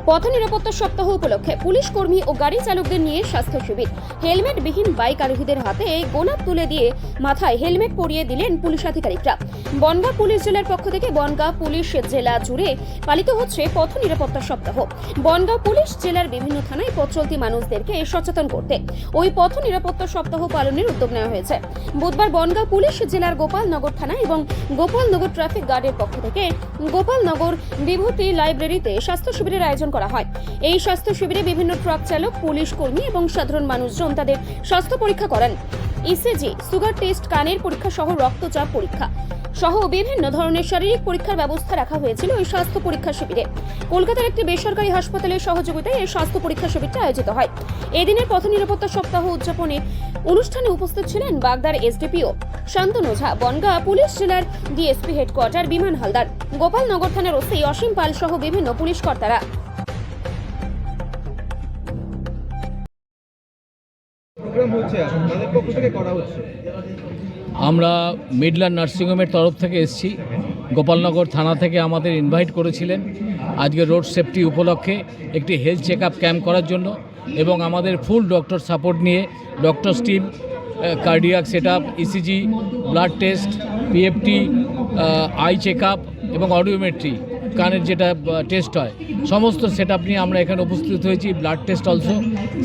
পথ নিরাপত্তা সপ্তাহ উপলক্ষে পুলিশ কর্মী ও গাড়ি চালকদের নিয়ে স্বাস্থ্য শিবির। হেলমেটবিহীন বাইক আরোহীদের হাতে গোলাপ তুলে দিয়ে মাথায় হেলমেট পরিয়ে দিলেন পুলিশ আধিকারিকরা। বনগাঁ পুলিশ জেলার পক্ষ থেকে বনগাঁ পুলিশ জেলা জুড়ে পালিত হচ্ছে পথ নিরাপত্তা সপ্তাহ। বনগাঁ পুলিশ জেলার বিভিন্ন থানায় পথ চলতি মানুষদেরকে সচেতন করতে ওই পথ নিরাপত্তা সপ্তাহ পালনের উদ্যোগ নেওয়া হয়েছে। বুধবার বনগাঁ পুলিশ জেলার গোপালনগর থানা এবং গোপালনগর ট্রাফিক গার্ডের পক্ষ থেকে গোপালনগর বিভূতি লাইব্রেরিতে স্বাস্থ্য শিবিরের আয়োজন করা হয়। এই স্বাস্থ্য শিবিরে বিভিন্ন ট্রাক চালক, পুলিশ কর্মী এবং সাধারণ মানুষজন তাদের স্বাস্থ্য পরীক্ষা করেন। ইসিজি, সুগার টেস্ট, কানের পরীক্ষা সহ রক্তচাপ পরীক্ষা সহ বিভিন্ন ধরনের শারীরিক পরীক্ষার ব্যবস্থা রাখা হয়েছিল এই স্বাস্থ্য পরীক্ষা শিবিরে। কলকাতার একটি বেসরকারি হাসপাতালের সহযোগিতায় এই স্বাস্থ্য পরীক্ষা শিবিরটা আয়োজিত হয়। এদিনের পথ নিরাপত্তা সপ্তাহ উদযাপনে অনুষ্ঠানে উপস্থিত ছিলেন বাগদার এসডিপিও শান্তনু ওঝা, বনগাঁ পুলিশ জেলার ডিএসপি হেডকোয়ার্টার বিমান হালদার, গোপালনগর থানার ওসি অসীম পাল সহ বিভিন্ন পুলিশ কর্তারা। আমরা মিডল্যান্ড নার্সিংহোমের তরফ থেকে এসেছি। গোপালনগর থানা থেকে আমাদের ইনভাইট করেছিলেন আজকে রোড সেফটি উপলক্ষে একটি হেলথ চেক আপ ক্যাম্প করার জন্য, এবং আমাদের ফুল ডক্টর সাপোর্ট নিয়ে doctor team cardiac set up, ECG, blood test, PFT, eye check up এবং অডিওমেট্রি, কানের যেটা টেস্ট হয়, সমস্ত সেট আপ নিয়ে আমরা এখানে উপস্থিত হয়েছি। ব্লাড টেস্ট অলসো,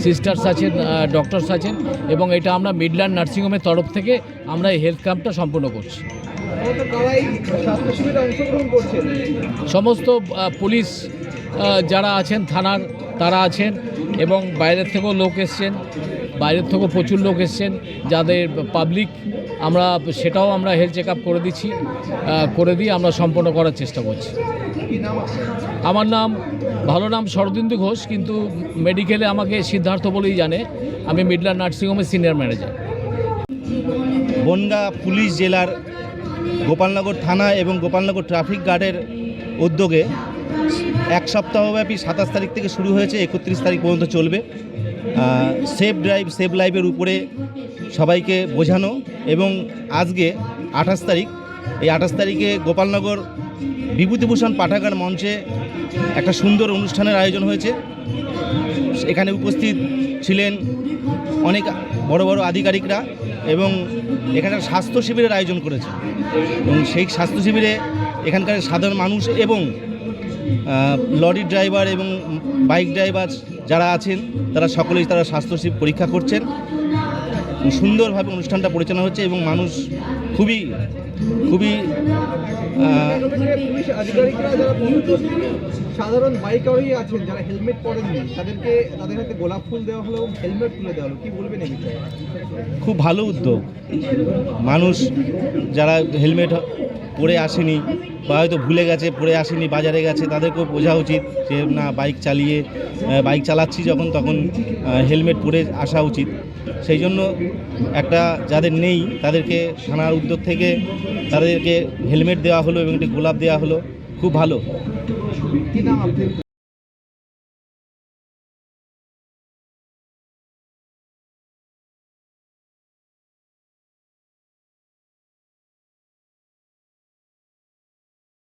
সিস্টার্স আছেন, ডক্টরস আছেন, এবং এটা আমরা মিডল্যান্ড নার্সিংহোমের তরফ থেকে আমরা এই হেলথ ক্যাম্পটা সম্পূর্ণ করছি। সমস্ত পুলিশ যারা আছেন থানার তারা আছেন, এবং বাইরের থেকেও লোক এসছেন, বাইরের থেকেও প্রচুর লোক এসছেন যাদের পাবলিক আমরা সেটাও আমরা হেলথ চেক আপ করে দিচ্ছি, করে দিয়ে আমরা সম্পন্ন করার চেষ্টা করছি। আমার নাম ভালো নাম শরদিন্দু ঘোষ, কিন্তু মেডিকেলে আমাকে সিদ্ধার্থ বলেই জানে। আমি মিডল্যান্ড নার্সিংহোমের সিনিয়র ম্যানেজার। বনগাঁ পুলিশ জেলার গোপালনগর থানা এবং গোপালনগর ট্রাফিক গার্ডের উদ্যোগে এক সপ্তাহব্যাপী 27 তারিখ থেকে শুরু হয়েছে, 31 তারিখ পর্যন্ত চলবে। সেফ ড্রাইভ সেভ লাইফের উপরে সবাইকে বোঝানো, এবং আজকে 28 তারিখ, এই 28 তারিখে গোপালনগর বিভূতিভূষণ পাঠাগার মঞ্চে একটা সুন্দর অনুষ্ঠানের আয়োজন হয়েছে। এখানে উপস্থিত ছিলেন অনেক বড় বড় আধিকারিকরা, এবং এখানে স্বাস্থ্য শিবিরের আয়োজন করেছে, এবং সেই স্বাস্থ্য শিবিরে এখানকার সাধারণ মানুষ এবং লরি ড্রাইভার এবং বাইক ড্রাইভার যারা আছেন তারা সকলেই তারা স্বাস্থ্য শিবির পরীক্ষা করছেন। সুন্দরভাবে অনুষ্ঠানটা পরিচালনা হচ্ছে, এবং মানুষ খুবই সাধারণ বাইক আরোহী আছেন যারা হেলমেট পরেননি তাদের হাতে গোলাপ ফুল দেওয়া হলো, হেলমেট তুলে দেওয়া হলো, কি বলবেন এই বিষয়ে? খুব ভালো উদ্যোগ। মানুষ যারা হেলমেট পরে আসেনি বা হয়তো ভুলে গেছে, পরে আসেনি, বাজারে গেছে, তাদেরকেও বোঝা উচিত যে না, বাইক চালাচ্ছি যখন তখন হেলমেট পরে আসা উচিত। সেই জন্য একটা যাদের নেই তাদেরকে থানার উদ্যোগ থেকে তাদেরকে হেলমেট দেওয়া হলো এবং একটি গোলাপ দেওয়া হলো, খুব ভালো।